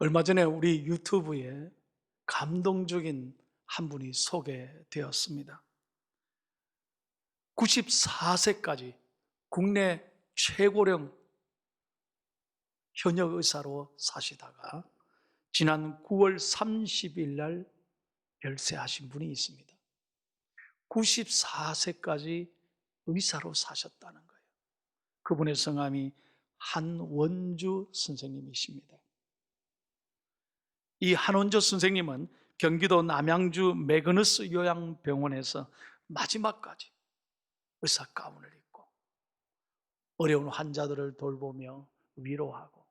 얼마 전에 우리 유튜브에 감동적인 한 분이 소개되었습니다. 94세까지 국내 최고령 현역 의사로 사시다가 지난 9월 30일 날 별세하신 분이 있습니다. 94세까지 의사로 사셨다는 거예요. 그분의 성함이 한원주 선생님이십니다. 이 한원주 선생님은 경기도 남양주 매그너스 요양병원에서 마지막까지 의사 가운을 입고 어려운 환자들을 돌보며 위로하고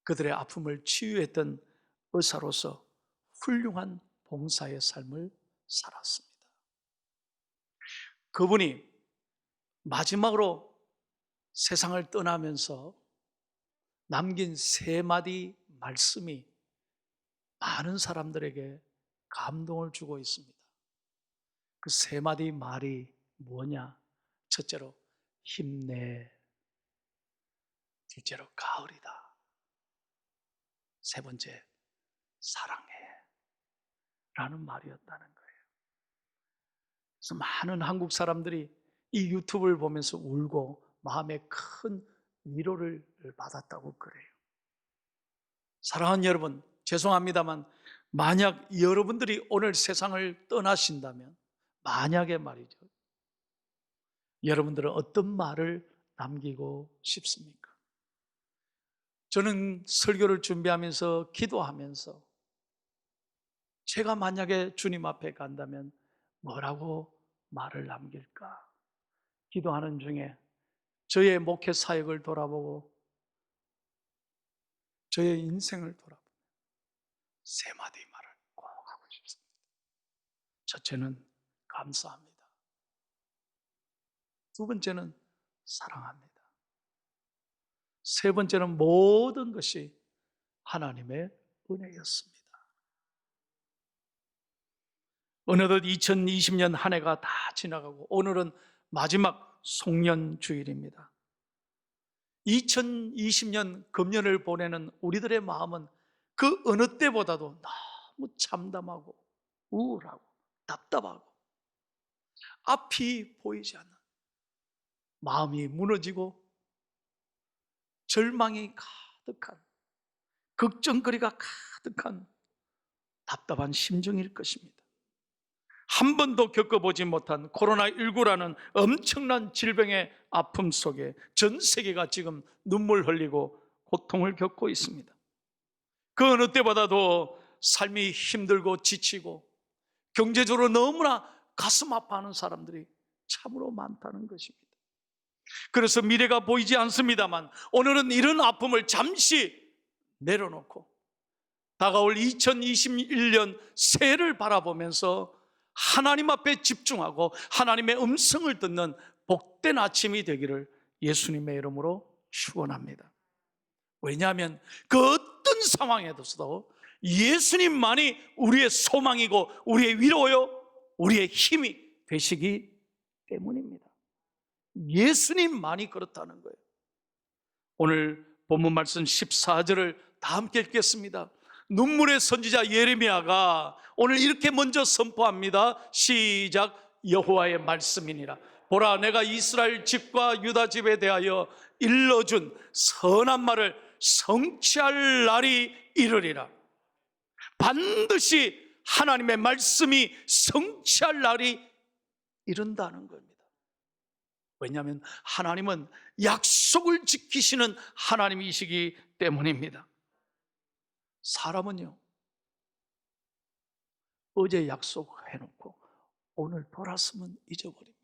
그들의 아픔을 치유했던 의사로서 훌륭한 봉사의 삶을 살았습니다. 그분이 마지막으로 세상을 떠나면서 남긴 세 마디 말씀이 많은 사람들에게 감동을 주고 있습니다. 그 세 마디 말이 뭐냐? 첫째로 힘내, 둘째로 가을이다, 세 번째 사랑해 라는 말이었다는 거예요. 그래서 많은 한국 사람들이 이 유튜브를 보면서 울고 마음에 큰 위로를 받았다고 그래요. 사랑하는 여러분, 죄송합니다만 만약 여러분들이 오늘 세상을 떠나신다면, 만약에 말이죠, 여러분들은 어떤 말을 남기고 싶습니까? 저는 설교를 준비하면서 기도하면서 제가 만약에 주님 앞에 간다면 뭐라고 말을 남길까? 기도하는 중에 저의 목회 사역을 돌아보고 저의 인생을 돌아보고 세 마디 말을 꼭 하고 싶습니다. 첫째는 감사합니다. 두 번째는 사랑합니다. 세 번째는 모든 것이 하나님의 은혜였습니다. 어느덧 2020년 한 해가 다 지나가고 오늘은 마지막 송년주일입니다. 2020년 금년을 보내는 우리들의 마음은 그 어느 때보다도 너무 참담하고 우울하고 답답하고 앞이 보이지 않는, 마음이 무너지고 절망이 가득한, 걱정거리가 가득한 답답한 심정일 것입니다. 한 번도 겪어보지 못한 코로나19라는 엄청난 질병의 아픔 속에 전 세계가 지금 눈물 흘리고 고통을 겪고 있습니다. 그 어느 때보다도 삶이 힘들고 지치고 경제적으로 너무나 가슴 아파하는 사람들이 참으로 많다는 것입니다. 그래서 미래가 보이지 않습니다만 오늘은 이런 아픔을 잠시 내려놓고 다가올 2021년 새해를 바라보면서 하나님 앞에 집중하고 하나님의 음성을 듣는 복된 아침이 되기를 예수님의 이름으로 축원합니다. 왜냐하면 그 어떤 상황에서도 예수님만이 우리의 소망이고 우리의 위로요, 우리의 힘이 되시기 때문입니다. 예수님만이 그렇다는 거예요. 오늘 본문 말씀 14절을 다 함께 읽겠습니다. 눈물의 선지자 예레미야가 오늘 이렇게 먼저 선포합니다. 시작. 여호와의 말씀이니라. 보라, 내가 이스라엘 집과 유다 집에 대하여 일러준 선한 말을 성취할 날이 이르리라. 반드시 하나님의 말씀이 성취할 날이 이른다는 겁니다. 왜냐하면 하나님은 약속을 지키시는 하나님이시기 때문입니다. 사람은요, 어제 약속해놓고 오늘 돌았으면 잊어버립니다.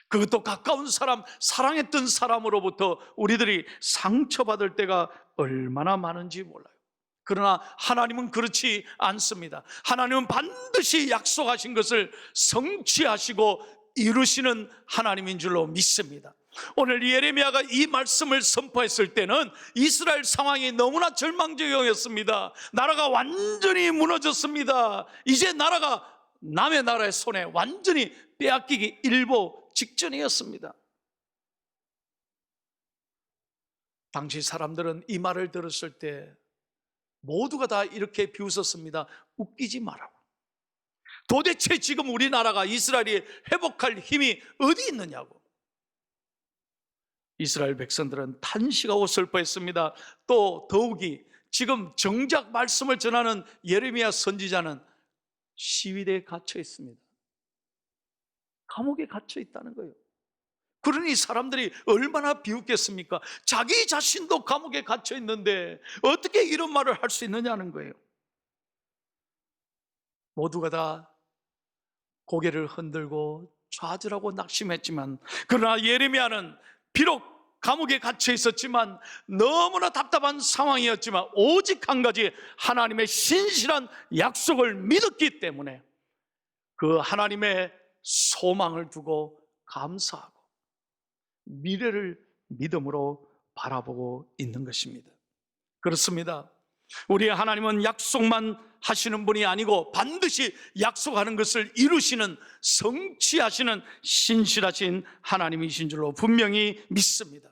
그것도 가까운 사람, 사랑했던 사람으로부터 우리들이 상처받을 때가 얼마나 많은지 몰라요. 그러나 하나님은 그렇지 않습니다. 하나님은 반드시 약속하신 것을 성취하시고 이루시는 하나님인 줄로 믿습니다. 오늘 예레미야가 이 말씀을 선포했을 때는 이스라엘 상황이 너무나 절망적이었습니다. 나라가 완전히 무너졌습니다. 이제 나라가 남의 나라의 손에 완전히 빼앗기기 일보 직전이었습니다. 당시 사람들은 이 말을 들었을 때 모두가 다 이렇게 비웃었습니다. 웃기지 마라고. 도대체 지금 우리나라가, 이스라엘이 회복할 힘이 어디 있느냐고. 이스라엘 백성들은 탄식하고 슬퍼했습니다. 또 더욱이 지금 정작 말씀을 전하는 예레미야 선지자는 시위대에 갇혀 있습니다. 감옥에 갇혀 있다는 거예요. 그러니 사람들이 얼마나 비웃겠습니까? 자기 자신도 감옥에 갇혀 있는데 어떻게 이런 말을 할 수 있느냐는 거예요. 모두가 다 고개를 흔들고 좌절하고 낙심했지만, 그러나 예레미야는 비록 감옥에 갇혀 있었지만, 너무나 답답한 상황이었지만, 오직 한 가지 하나님의 신실한 약속을 믿었기 때문에 그 하나님의 소망을 두고 감사하고 미래를 믿음으로 바라보고 있는 것입니다. 그렇습니다. 우리 하나님은 약속만 하시는 분이 아니고 반드시 약속하는 것을 이루시는, 성취하시는 신실하신 하나님이신 줄로 분명히 믿습니다.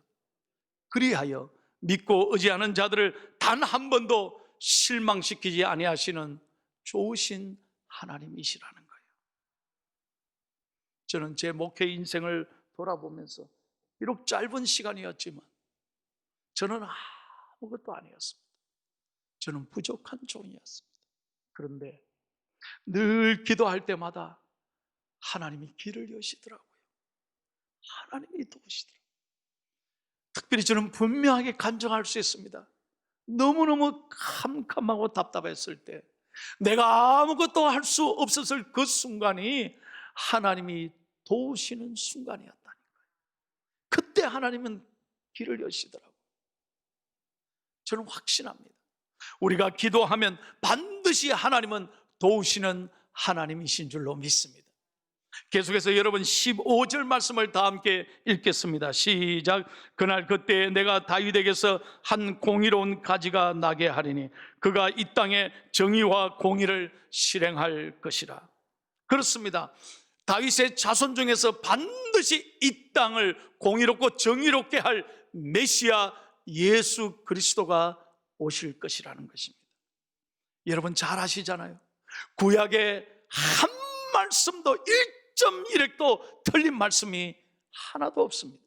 그리하여 믿고 의지하는 자들을 단 한 번도 실망시키지 아니하시는 좋으신 하나님이시라는 거예요. 저는 제 목회 인생을 돌아보면서 비록 짧은 시간이었지만 저는 아무것도 아니었습니다. 저는 부족한 종이었습니다. 그런데 늘 기도할 때마다 하나님이 길을 여시더라고요. 하나님이 도우시더라고요. 특별히 저는 분명하게 간증할 수 있습니다. 너무너무 캄캄하고 답답했을 때, 내가 아무것도 할 수 없었을 그 순간이 하나님이 도우시는 순간이었다는 거예요. 그때 하나님은 길을 여시더라고요. 저는 확신합니다. 우리가 기도하면 반드시 하나님은 도우시는 하나님이신 줄로 믿습니다. 계속해서 여러분 15절 말씀을 다 함께 읽겠습니다. 시작. 그날 그때 내가 다윗에게서 한 공의로운 가지가 나게 하리니 그가 이 땅에 정의와 공의를 실행할 것이라. 그렇습니다. 다윗의 자손 중에서 반드시 이 땅을 공의롭고 정의롭게 할 메시아 예수 그리스도가 오실 것이라는 것입니다. 여러분 잘 아시잖아요. 구약에 한 말씀도 1.1획도 틀린 말씀이 하나도 없습니다.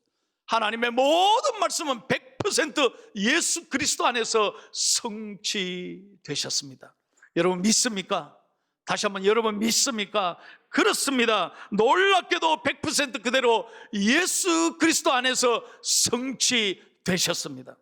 하나님의 모든 말씀은 100% 예수 그리스도 안에서 성취되셨습니다. 여러분 믿습니까? 다시 한번, 여러분 믿습니까? 그렇습니다. 놀랍게도 100% 그대로 예수 그리스도 안에서 성취되셨습니다.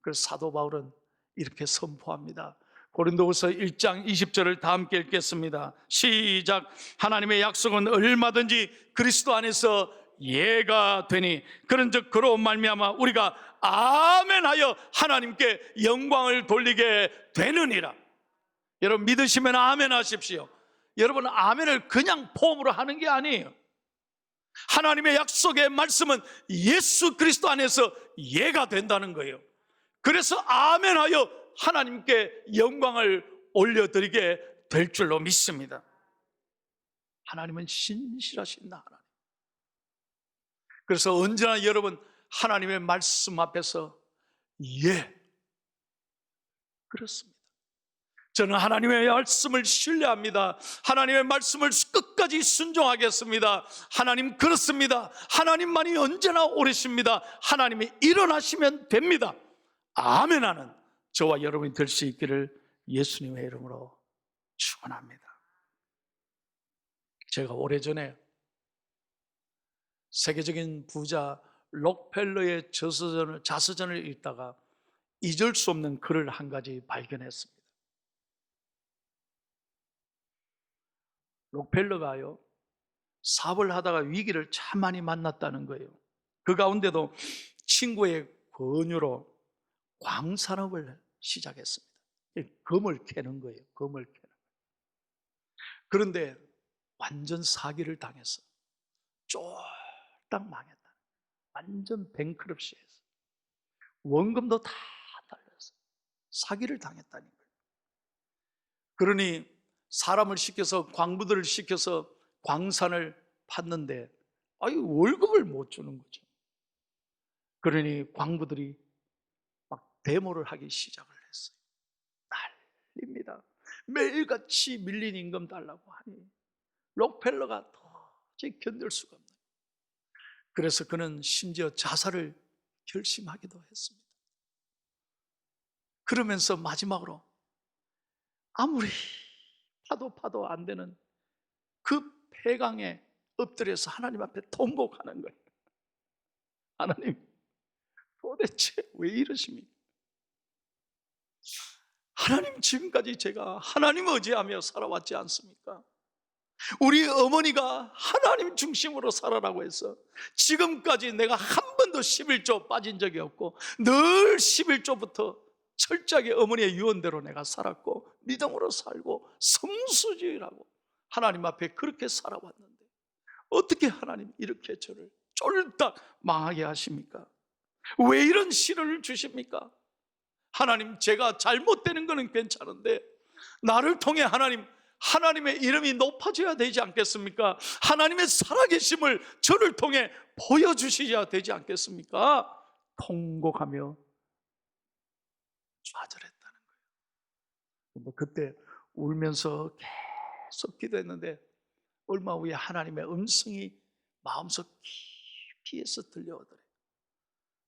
그래서 사도 바울은 이렇게 선포합니다. 고린도후서 1장 20절을 다 함께 읽겠습니다. 시작. 하나님의 약속은 얼마든지 그리스도 안에서 예가 되니 그런즉 그로 말미암아 우리가 아멘하여 하나님께 영광을 돌리게 되느니라. 여러분 믿으시면 아멘 하십시오. 여러분 아멘을 그냥 폼으로 하는 게 아니에요. 하나님의 약속의 말씀은 예수 그리스도 안에서 예가 된다는 거예요. 그래서 아멘하여 하나님께 영광을 올려드리게 될 줄로 믿습니다. 하나님은 신실하신 하나님. 그래서 언제나 여러분 하나님의 말씀 앞에서 예, 그렇습니다. 저는 하나님의 말씀을 신뢰합니다. 하나님의 말씀을 끝까지 순종하겠습니다. 하나님 그렇습니다. 하나님만이 언제나 오르십니다. 하나님이 일어나시면 됩니다. 아멘하는 저와 여러분이 될 수 있기를 예수님의 이름으로 축원합니다. 제가 오래전에 세계적인 부자 록펠러의 자서전을 읽다가 잊을 수 없는 글을 한 가지 발견했습니다. 록펠러가요, 사업을 하다가 위기를 참 많이 만났다는 거예요. 그 가운데도 친구의 권유로 광산업을 시작했습니다. 금을 캐는 거예요. 금을 캐는 거예요. 그런데 완전 사기를 당해서 쫄딱 망했다. 완전 뱅크럽시해서 원금도 다 날려서 사기를 당했다는 거예요. 그러니 사람을 시켜서, 광부들을 시켜서 광산을 팠는데 월급을 못 주는 거죠. 그러니 광부들이 데모를 하기 시작을 했어요. 난립니다. 매일같이 밀린 임금 달라고 하니 록펠러가 도저히 견딜 수가 없네요. 그래서 그는 심지어 자살을 결심하기도 했습니다. 그러면서 마지막으로 아무리 파도 안 되는 그 폐강에 엎드려서 하나님 앞에 통곡하는 거예요. 하나님, 도대체 왜 이러십니까? 하나님, 지금까지 제가 하나님 의지하며 살아왔지 않습니까? 우리 어머니가 하나님 중심으로 살아라고 해서 지금까지 내가 한 번도 11조 빠진 적이 없고 늘 11조부터 철저하게 어머니의 유언대로 내가 살았고 믿음으로 살고 성수주의라고 하나님 앞에 그렇게 살아왔는데 어떻게 하나님 이렇게 저를 쫄딱 망하게 하십니까? 왜 이런 시련을 주십니까? 하나님, 제가 잘못되는 거는 괜찮은데 나를 통해 하나님의 이름이 높아져야 되지 않겠습니까? 하나님의 살아계심을 저를 통해 보여주셔야 되지 않겠습니까? 통곡하며 좌절했다는 거예요. 그때 울면서 계속 기도했는데 얼마 후에 하나님의 음성이 마음속 깊이에서 들려오더래요.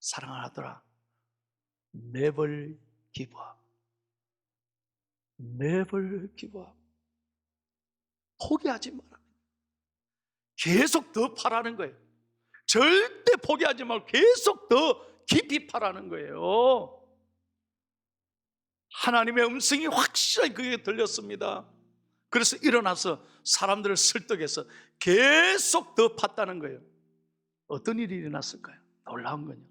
사랑하는 아들아, never give up. never give up. 포기하지 마라. 계속 더 파라는 거예요. 절대 포기하지 말고 계속 더 깊이 파라는 거예요. 하나님의 음성이 확실하게 그게 들렸습니다. 그래서 일어나서 사람들을 설득해서 계속 더 팠다는 거예요. 어떤 일이 일어났을까요? 놀라운 건요,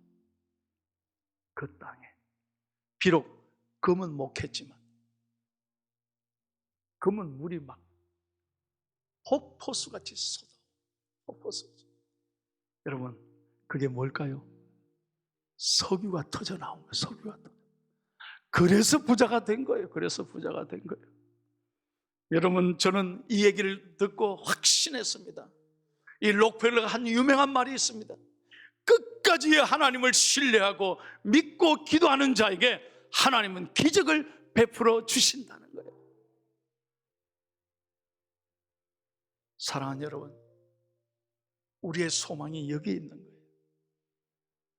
그 땅에 비록 금은 못 했지만 금은 물이 막 폭포수같이 쏟아. 폭포수. 여러분, 그게 뭘까요? 석유가 터져 나온 거예요. 석유가 터져. 그래서 부자가 된 거예요. 그래서 부자가 된 거예요. 여러분, 저는 이 얘기를 듣고 확신했습니다. 이 록펠러가 한 유명한 말이 있습니다. 끝까지 하나님을 신뢰하고 믿고 기도하는 자에게 하나님은 기적을 베풀어 주신다는 거예요. 사랑하는 여러분, 우리의 소망이 여기 있는 거예요.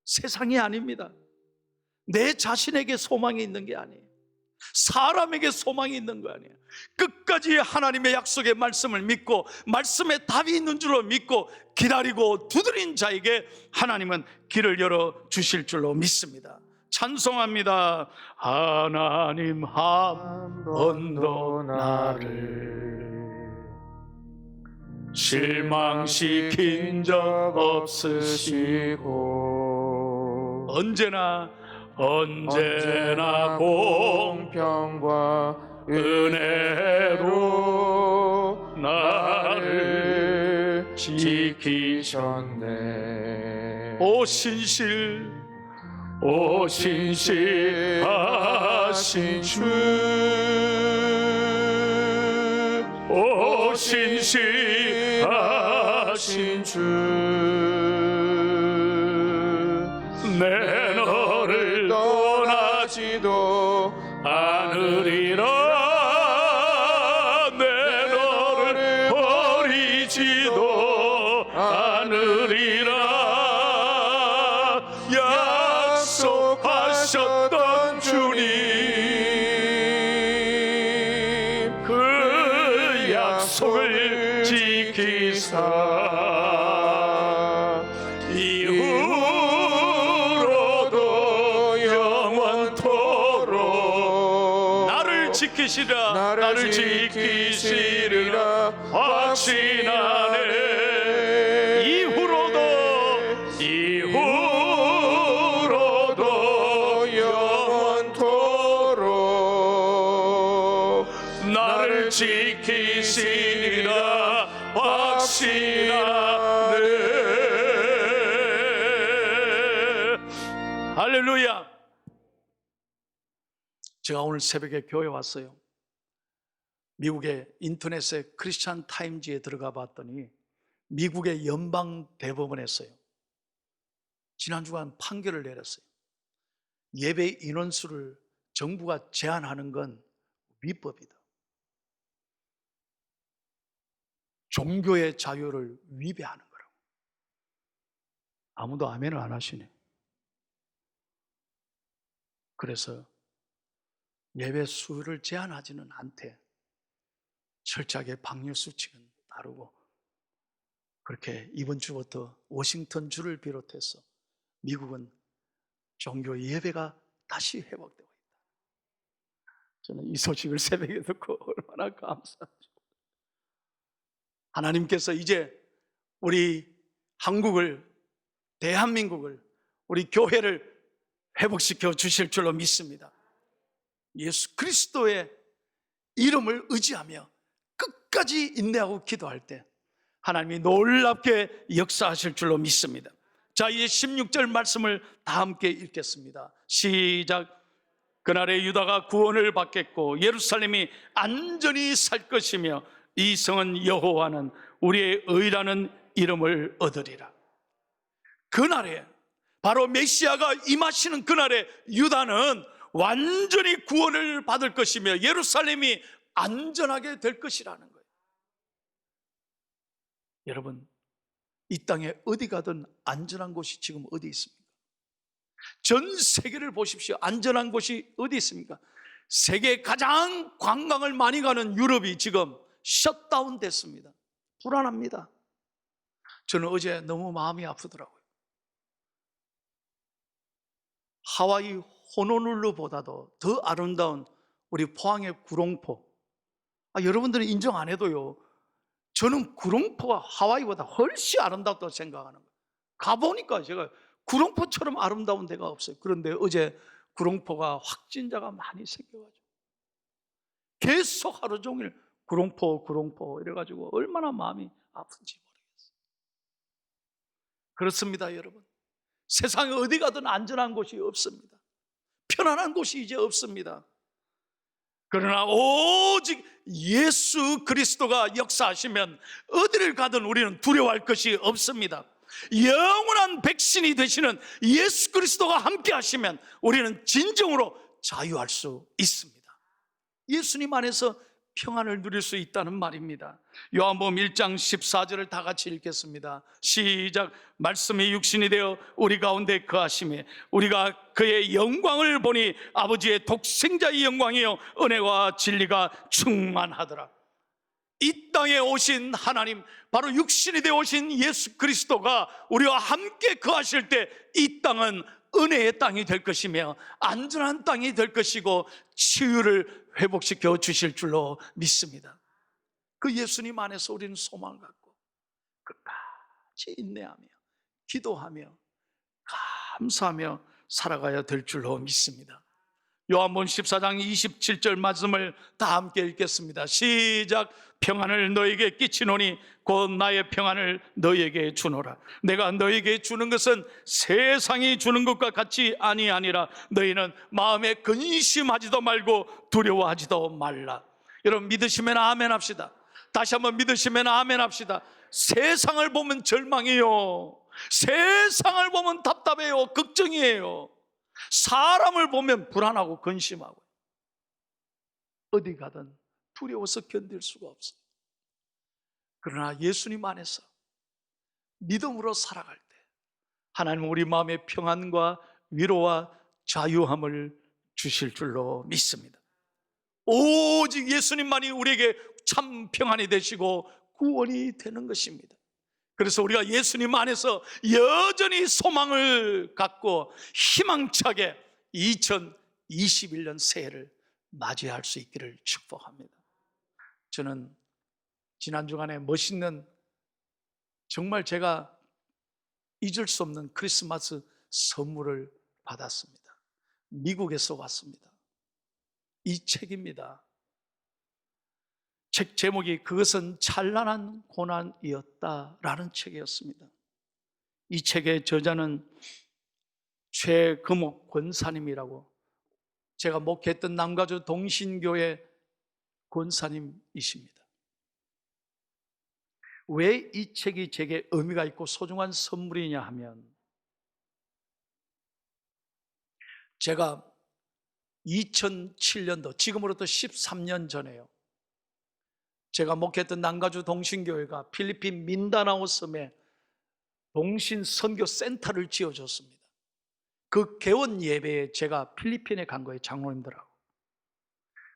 세상이 아닙니다. 내 자신에게 소망이 있는 게 아니에요. 사람에게 소망이 있는 거 아니에요. 끝까지 하나님의 약속의 말씀을 믿고 말씀에 답이 있는 줄로 믿고 기다리고 두드린 자에게 하나님은 길을 열어 주실 줄로 믿습니다. 찬송합니다. 하나님 한 번도 나를 실망시킨 적 없으시고 언제나 공평과 은혜로 나를 지키셨네. 오 신실하신 주, 오 신실하신 주, 내 너를 떠나지도 않으리라. 내 너를 버리지도 않으리라. 약속하셨던 주님, 그 약속을 지키사 나를 지키시리라 확신하네. 이후로도 영원토록 나를 지키시리라 확신하네. 할렐루야. 제가 오늘 새벽에 교회 왔어요. 미국의 인터넷에 크리스찬 타임즈에 들어가 봤더니 미국의 연방 대법원에서요, 지난 주간 판결을 내렸어요. 예배 인원수를 정부가 제한하는 건 위법이다. 종교의 자유를 위배하는 거라고. 아무도 아멘을 안 하시네. 그래서 예배 수를 제한하지는 않되 철저하게 방역 수칙은 따르고, 그렇게 이번 주부터 워싱턴 주를 비롯해서 미국은 종교 예배가 다시 회복되고 있다. 저는 이 소식을 새벽에 듣고 얼마나 감사하죠. 하나님께서 이제 우리 한국을, 대한민국을, 우리 교회를 회복시켜 주실 줄로 믿습니다. 예수 그리스도의 이름을 의지하며 끝까지 인내하고 기도할 때 하나님이 놀랍게 역사하실 줄로 믿습니다. 자, 이제 16절 말씀을 다 함께 읽겠습니다. 시작. 그날에 유다가 구원을 받겠고 예루살렘이 안전히 살 것이며 이 성은 여호와는 우리의 의라는 이름을 얻으리라. 그날에, 바로 메시아가 임하시는 그날에 유다는 완전히 구원을 받을 것이며 예루살렘이 안전하게 될 것이라는 거예요. 여러분, 이 땅에 어디 가든 안전한 곳이 지금 어디 있습니까? 전 세계를 보십시오. 안전한 곳이 어디 있습니까? 세계 가장 관광을 많이 가는 유럽이 지금 셧다운 됐습니다. 불안합니다. 저는 어제 너무 마음이 아프더라고요. 하와이 호놀룰루보다도 더 아름다운 우리 포항의 구롱포. 여러분들은 인정 안 해도요, 저는 구롱포가 하와이보다 훨씬 아름답다고 생각하는 거예요. 가보니까 제가 구롱포처럼 아름다운 데가 없어요. 그런데 어제 구롱포가 확진자가 많이 생겨가지고 계속 하루 종일 구롱포 이래가지고 얼마나 마음이 아픈지 모르겠어요. 그렇습니다, 여러분. 세상에 어디 가든 안전한 곳이 없습니다. 편안한 곳이 이제 없습니다. 그러나 오직 예수 그리스도가 역사하시면 어디를 가든 우리는 두려워할 것이 없습니다. 영원한 백신이 되시는 예수 그리스도가 함께 하시면 우리는 진정으로 자유할 수 있습니다. 예수님 안에서 평안을 누릴 수 있다는 말입니다. 요한복음 1장 14절을 다 같이 읽겠습니다. 시작. 말씀이 육신이 되어 우리 가운데 거하심에 우리가 그의 영광을 보니 아버지의 독생자의 영광이요 은혜와 진리가 충만하더라. 이 땅에 오신 하나님, 바로 육신이 되어 오신 예수 그리스도가 우리와 함께 거하실 때 이 땅은 은혜의 땅이 될 것이며 안전한 땅이 될 것이고 치유를 회복시켜 주실 줄로 믿습니다. 그 예수님 안에서 우리는 소망을 갖고 끝까지 인내하며 기도하며 감사하며 살아가야 될 줄로 믿습니다. 요한복음 14장 27절 말씀을 다 함께 읽겠습니다. 시작. 평안을 너에게 끼치노니 곧 나의 평안을 너에게 주노라. 내가 너에게 주는 것은 세상이 주는 것과 같이 아니하니라. 너희는 마음에 근심하지도 말고 두려워하지도 말라. 여러분, 믿으시면 아멘 합시다. 다시 한번 믿으시면 아멘 합시다. 세상을 보면 절망이에요. 세상을 보면 답답해요. 걱정이에요. 사람을 보면 불안하고 근심하고 어디 가든 두려워서 견딜 수가 없어요. 그러나 예수님 안에서 믿음으로 살아갈 때 하나님은 우리 마음의 평안과 위로와 자유함을 주실 줄로 믿습니다. 오직 예수님만이 우리에게 참 평안이 되시고 구원이 되는 것입니다. 그래서 우리가 예수님 안에서 여전히 소망을 갖고 희망차게 2021년 새해를 맞이할 수 있기를 축복합니다. 저는 지난 주간에 멋있는, 정말 제가 잊을 수 없는 크리스마스 선물을 받았습니다. 미국에서 왔습니다. 이 책입니다. 책 제목이 그것은 찬란한 고난이었다라는 책이었습니다. 이 책의 저자는 최금옥 권사님이라고, 제가 목회했던 남가주 동신교회 권사님이십니다. 왜 이 책이 제게 의미가 있고 소중한 선물이냐 하면, 제가 2007년도, 지금으로부터 13년 전에요, 제가 목회했던 남가주 동신교회가 필리핀 민다나오 섬에 동신 선교 센터를 지어줬습니다. 그 개원 예배에 제가 필리핀에 간 거예요, 장로님들하고.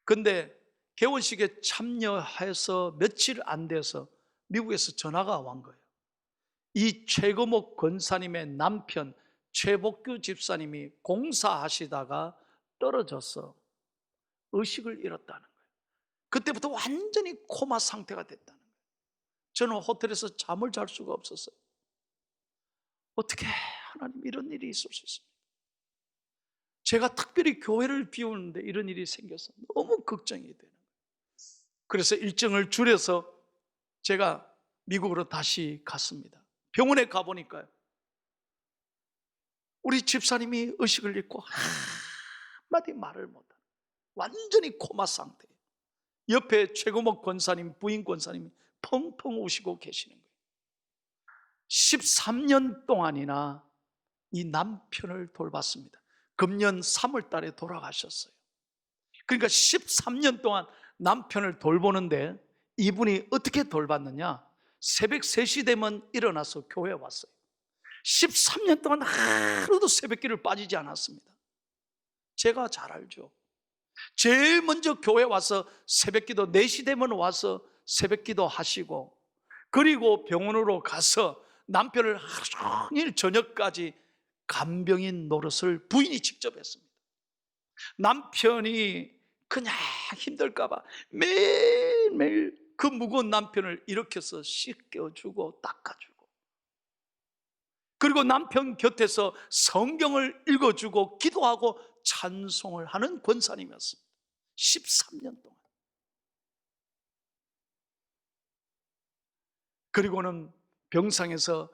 근데 개원식에 참여해서 며칠 안 돼서 미국에서 전화가 온 거예요. 이 최거목 권사님의 남편 최복규 집사님이 공사하시다가 떨어져서 의식을 잃었다는 거예요. 그때부터 완전히 코마 상태가 됐다는 거예요. 저는 호텔에서 잠을 잘 수가 없었어요. 어떻게 하나님 이런 일이 있을 수 있습니까? 제가 특별히 교회를 비우는데 이런 일이 생겨서 너무 걱정이 되는 거예요. 그래서 일정을 줄여서 제가 미국으로 다시 갔습니다. 병원에 가보니까요, 우리 집사님이 의식을 잃고 한마디 말을 못하는, 완전히 코마 상태예요. 옆에 최고목 권사님, 부인 권사님이 펑펑 우시고 계시는 거예요. 13년 동안이나 이 남편을 돌봤습니다. 금년 3월 달에 돌아가셨어요. 그러니까 13년 동안 남편을 돌보는데 이분이 어떻게 돌봤느냐? 새벽 3시 되면 일어나서 교회에 왔어요. 13년 동안 하루도 새벽기를 빠지지 않았습니다. 제가 잘 알죠. 제일 먼저 교회 와서 새벽기도 4시 되면 와서 새벽기도 하시고, 그리고 병원으로 가서 남편을 하루 종일 저녁까지 간병인 노릇을 부인이 직접 했습니다. 남편이 그냥 힘들까 봐 매일매일 그 무거운 남편을 일으켜서 씻겨주고 닦아주고, 그리고 남편 곁에서 성경을 읽어주고 기도하고 찬송을 하는 권사님이었습니다. 13년 동안. 그리고는 병상에서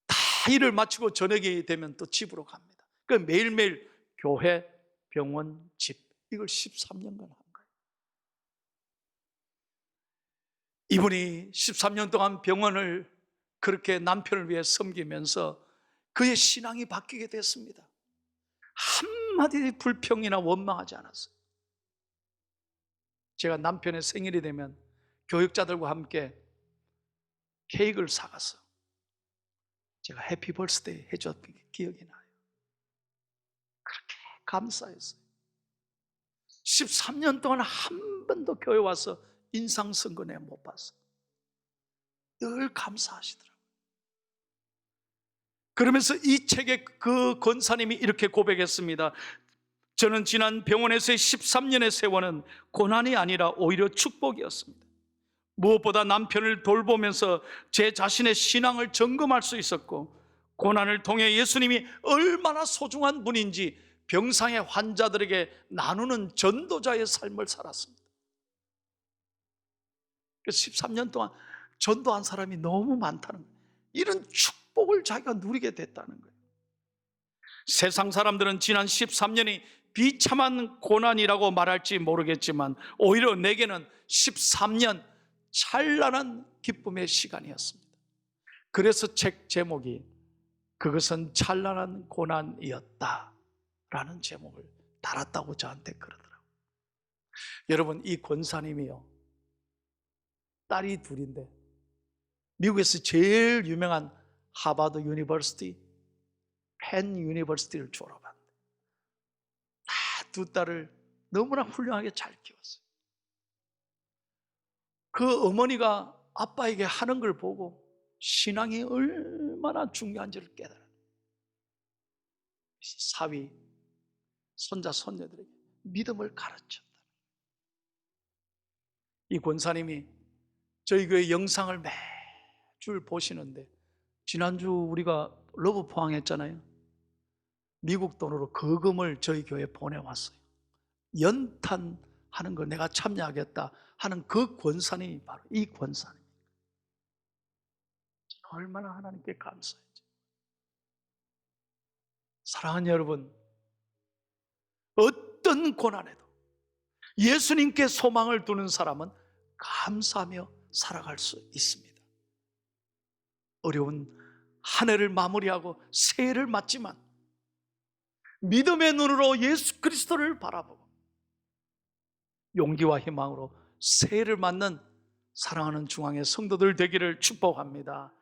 다 일을 마치고 저녁이 되면 또 집으로 갑니다. 그 매일매일 교회, 병원, 집, 이걸 13년간 한 거예요. 이분이 13년 동안 병원을 그렇게 남편을 위해 섬기면서 그의 신앙이 바뀌게 됐습니다. 한마디 불평이나 원망하지 않았어요. 제가 남편의 생일이 되면 교육자들과 함께 케이크를 사가서 제가 해피 벌스데이 해줬던 게 기억이 나요. 그렇게 감사했어요. 13년 동안 한 번도 교회 와서 인상선거내 못 봤어요. 늘 감사하시더라고요. 그러면서 이 책에 그 권사님이 이렇게 고백했습니다. 저는 지난 병원에서의 13년의 세월은 고난이 아니라 오히려 축복이었습니다. 무엇보다 남편을 돌보면서 제 자신의 신앙을 점검할 수 있었고, 고난을 통해 예수님이 얼마나 소중한 분인지 병상의 환자들에게 나누는 전도자의 삶을 살았습니다. 그래서 13년 동안 전도한 사람이 너무 많다는 거예요. 이런 축복을 자기가 누리게 됐다는 거예요. 세상 사람들은 지난 13년이 비참한 고난이라고 말할지 모르겠지만 오히려 내게는 13년 찬란한 기쁨의 시간이었습니다. 그래서 책 제목이 그것은 찬란한 고난이었다 라는 제목을 달았다고 저한테 그러더라고요. 여러분, 이 권사님이요, 딸이 둘인데 미국에서 제일 유명한 하버드 유니버시티, 펜 유니버시티를 졸업한대. 두 딸을 너무나 훌륭하게 잘 키웠어요. 그 어머니가 아빠에게 하는 걸 보고 신앙이 얼마나 중요한지를 깨달아요. 사위, 손자, 손녀들에게 믿음을 가르쳤다. 이 권사님이 저희 교회 영상을 매주 보시는데, 지난주 우리가 러브 포항했잖아요. 미국 돈으로 거금을 저희 교회에 보내왔어요. 연탄하는 거 내가 참여하겠다 하는 그 권사님이 바로 이 권사님. 저는 얼마나 하나님께 감사했죠. 사랑하는 여러분, 어떤 고난에도 예수님께 소망을 두는 사람은 감사하며 살아갈 수 있습니다. 어려운 한 해를 마무리하고 새해를 맞지만 믿음의 눈으로 예수 그리스도를 바라보고 용기와 희망으로 새해를 맞는 사랑하는 중앙의 성도들 되기를 축복합니다.